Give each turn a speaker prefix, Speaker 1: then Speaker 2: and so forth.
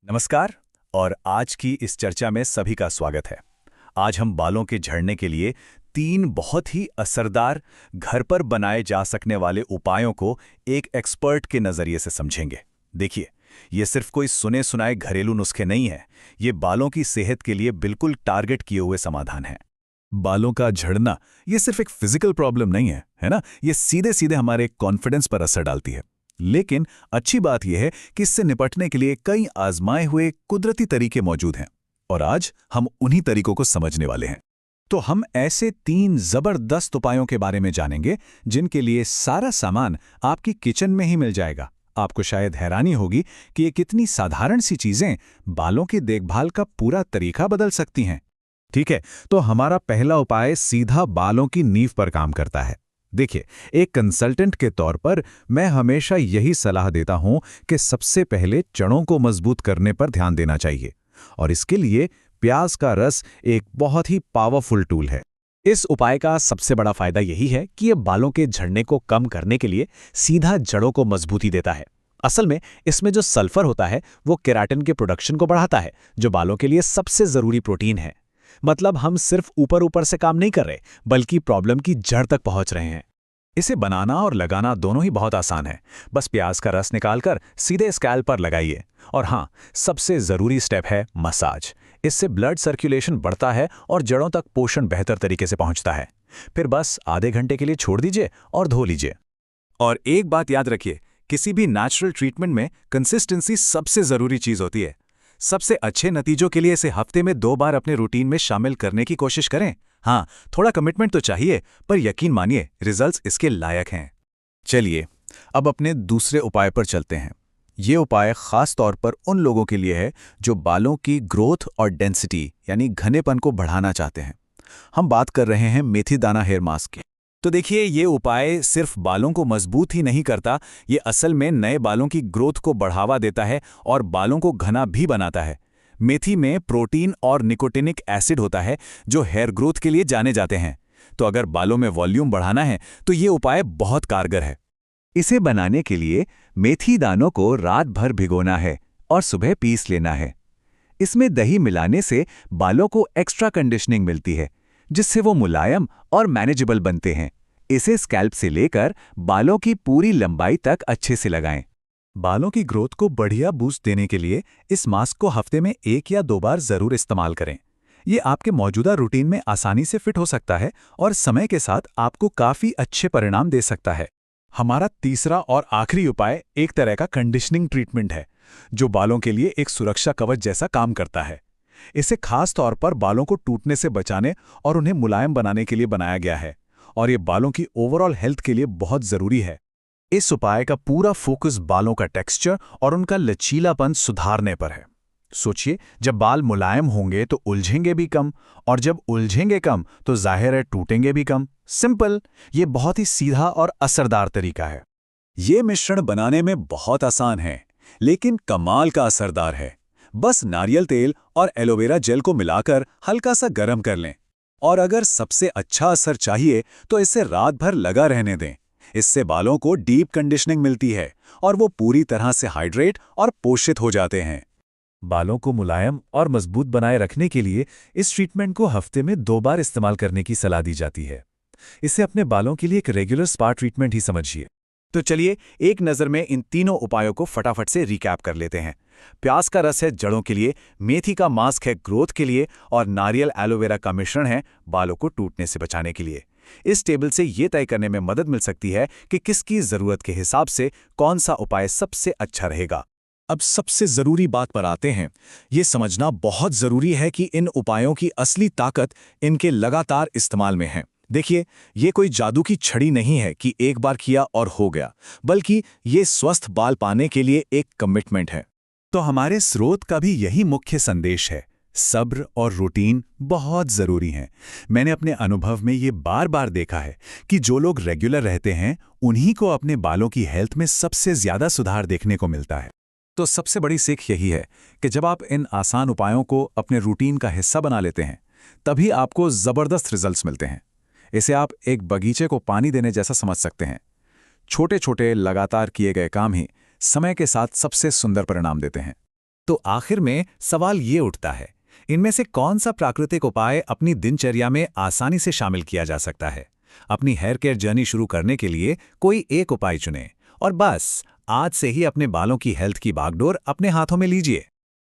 Speaker 1: नमस्कार। और आज की इस चर्चा में सभी का स्वागत है। आज हम बालों के झड़ने के लिए 3 बहुत ही असरदार घर पर बनाए जा सकने वाले उपायों को एक एक्सपर्ट के नज़रिए से समझेंगे। देखिए, ये सिर्फ कोई सुने सुनाए घरेलू नुस्खे नहीं हैं। ये बालों की सेहत के लिए बिल्कुल टारगेट किए हुए समाधान हैं। बालों का झड़ना ये सिर्फ एक फिजिकल प्रॉब्लम नहीं है ना? ये सीधे सीधे हमारे कॉन्फिडेंस पर असर डालती है। लेकिन अच्छी बात यह है कि इससे निपटने के लिए कई आजमाए हुए कुदरती तरीके मौजूद हैं, और आज हम उन्हीं तरीकों को समझने वाले हैं। तो हम ऐसे 3 जबरदस्त उपायों के बारे में जानेंगे जिनके लिए सारा सामान आपकी किचन में ही मिल जाएगा। आपको शायद हैरानी होगी कि ये कितनी साधारण सी चीजें बालों की देखभाल का पूरा तरीका बदल सकती हैं। ठीक है, तो हमारा पहला उपाय सीधा बालों की नींव पर काम करता है। देखिए, एक कंसल्टेंट के तौर पर मैं हमेशा यही सलाह देता हूं कि सबसे पहले जड़ों को मजबूत करने पर ध्यान देना चाहिए, और इसके लिए प्याज का रस एक बहुत ही पावरफुल टूल है।
Speaker 2: इस उपाय का सबसे बड़ा फायदा यही है कि ये बालों के झड़ने को कम करने के लिए सीधा जड़ों को मजबूती देता है। असल में इसमें जो सल्फर होता है वो केराटिन के प्रोडक्शन को बढ़ाता है, जो बालों के लिए सबसे जरूरी प्रोटीन है। मतलब हम सिर्फ ऊपर ऊपर से काम नहीं कर रहे, बल्कि प्रॉब्लम की जड़ तक पहुंच रहे हैं।
Speaker 1: इसे बनाना और लगाना दोनों ही बहुत आसान है। बस प्याज का रस निकालकर सीधे स्कैल्प पर लगाइए। और हाँ, सबसे ज़रूरी स्टेप है मसाज। इससे ब्लड सर्कुलेशन बढ़ता है और जड़ों तक पोषण बेहतर तरीके से पहुंचता है। फिर बस आधे घंटे के लिए छोड़ दीजिए और धो लीजिए। और एक बात याद रखिए, किसी भी नेचुरल ट्रीटमेंट में कंसिस्टेंसी सबसे ज़रूरी चीज़ होती है। सबसे अच्छे नतीजों के लिए इसे हफ्ते में 2 बार अपने रूटीन में शामिल करने की कोशिश करें। हाँ, थोड़ा कमिटमेंट तो चाहिए, पर यकीन मानिए रिजल्ट्स इसके लायक हैं। चलिए, अब अपने दूसरे उपाय पर चलते हैं। ये उपाय खास तौर पर उन लोगों के लिए है जो बालों की ग्रोथ और डेंसिटी यानी घनेपन को बढ़ाना चाहते हैं। हम बात कर रहे हैं मेथी दाना हेयर मास्क की। तो देखिए, ये उपाय सिर्फ बालों को मजबूत ही नहीं करता, ये असल में नए बालों की ग्रोथ को बढ़ावा देता है और बालों को घना भी बनाता है। मेथी में प्रोटीन और निकोटिनिक एसिड होता है जो हेयर ग्रोथ के लिए जाने जाते हैं। तो अगर बालों में वॉल्यूम बढ़ाना है तो ये उपाय बहुत कारगर है। इसे बनाने के लिए मेथी दानों को रात भर भिगोना है और सुबह पीस लेना है। इसमें दही मिलाने से बालों को एक्स्ट्रा कंडीशनिंग मिलती है, जिससे वो मुलायम और मैनेजेबल बनते हैं। इसे स्कैल्प से लेकर बालों की पूरी लंबाई तक अच्छे से लगाएं। बालों की ग्रोथ को बढ़िया बूस्ट देने के लिए इस मास्क को हफ्ते में 1 या 2 बार जरूर इस्तेमाल करें। ये आपके मौजूदा रूटीन में आसानी से फिट हो सकता है और समय के साथ आपको काफी अच्छे परिणाम दे सकता है। हमारा तीसरा और आखिरी उपाय एक तरह का कंडीशनिंग ट्रीटमेंट है, जो बालों के लिए एक सुरक्षा कवच जैसा काम करता है। इसे खास तौर पर बालों को टूटने से बचाने और उन्हें मुलायम बनाने के लिए बनाया गया है, और ये बालों की ओवरऑल हेल्थ के लिए बहुत जरूरी है। इस उपाय का पूरा फोकस बालों का टेक्सचर और उनका लचीलापन सुधारने पर है। सोचिए, जब बाल मुलायम होंगे तो उलझेंगे भी कम, और जब उलझेंगे कम तो जाहिर है टूटेंगे भी कम। सिंपल, ये बहुत ही सीधा और असरदार तरीका है। ये मिश्रण बनाने में बहुत आसान है, लेकिन कमाल का असरदार है। बस नारियल तेल और एलोवेरा जेल को मिलाकर हल्का सा गर्म कर लें, और अगर सबसे अच्छा असर चाहिए तो इसे रात भर लगा रहने दें। इससे बालों को डीप कंडीशनिंग मिलती है और वो पूरी तरह से हाइड्रेट और पोषित हो जाते हैं। बालों को मुलायम और मजबूत बनाए रखने के लिए इस ट्रीटमेंट को हफ्ते में 2 बार इस्तेमाल करने की सलाह दी जाती है। इसे अपने बालों के लिए एक रेगुलर स्पा ट्रीटमेंट ही समझिए। तो चलिए, एक नज़र में इन तीनों उपायों को फटाफट से रिकैप कर लेते हैं। प्याज का रस है जड़ों के लिए, मेथी का मास्क है ग्रोथ के लिए, और नारियल एलोवेरा का मिश्रण है बालों को टूटने से बचाने के लिए। इस टेबल से ये तय करने में मदद मिल सकती है कि किसकी ज़रूरत के हिसाब से कौन सा उपाय सबसे अच्छा रहेगा। अब सबसे ज़रूरी बात पर आते हैं। ये समझना बहुत ज़रूरी है कि इन उपायों की असली ताकत इनके लगातार इस्तेमाल में है। देखिए, ये कोई जादू की छड़ी नहीं है कि एक बार किया और हो गया, बल्कि ये स्वस्थ बाल पाने के लिए एक कमिटमेंट है। तो हमारे स्रोत का भी यही मुख्य संदेश है, सब्र और रूटीन बहुत ज़रूरी हैं। मैंने अपने अनुभव में ये बार बार देखा है कि जो लोग रेगुलर रहते हैं उन्हीं को अपने बालों की हेल्थ में सबसे ज़्यादा सुधार देखने को मिलता है। तो सबसे बड़ी सीख यही है कि जब आप इन आसान उपायों को अपने रूटीन का हिस्सा बना लेते हैं, तभी आपको ज़बरदस्त रिजल्ट्स मिलते हैं। इसे आप एक बगीचे को पानी देने जैसा समझ सकते हैं। छोटे छोटे लगातार किए गए काम ही समय के साथ सबसे सुंदर परिणाम देते हैं। तो आखिर में सवाल ये उठता है, इनमें से कौन सा प्राकृतिक उपाय अपनी दिनचर्या में आसानी से शामिल किया जा सकता है? अपनी हेयर केयर जर्नी शुरू करने के लिए कोई एक उपाय चुनें और बस आज से ही अपने बालों की हेल्थ की बागडोर अपने हाथों में लीजिए।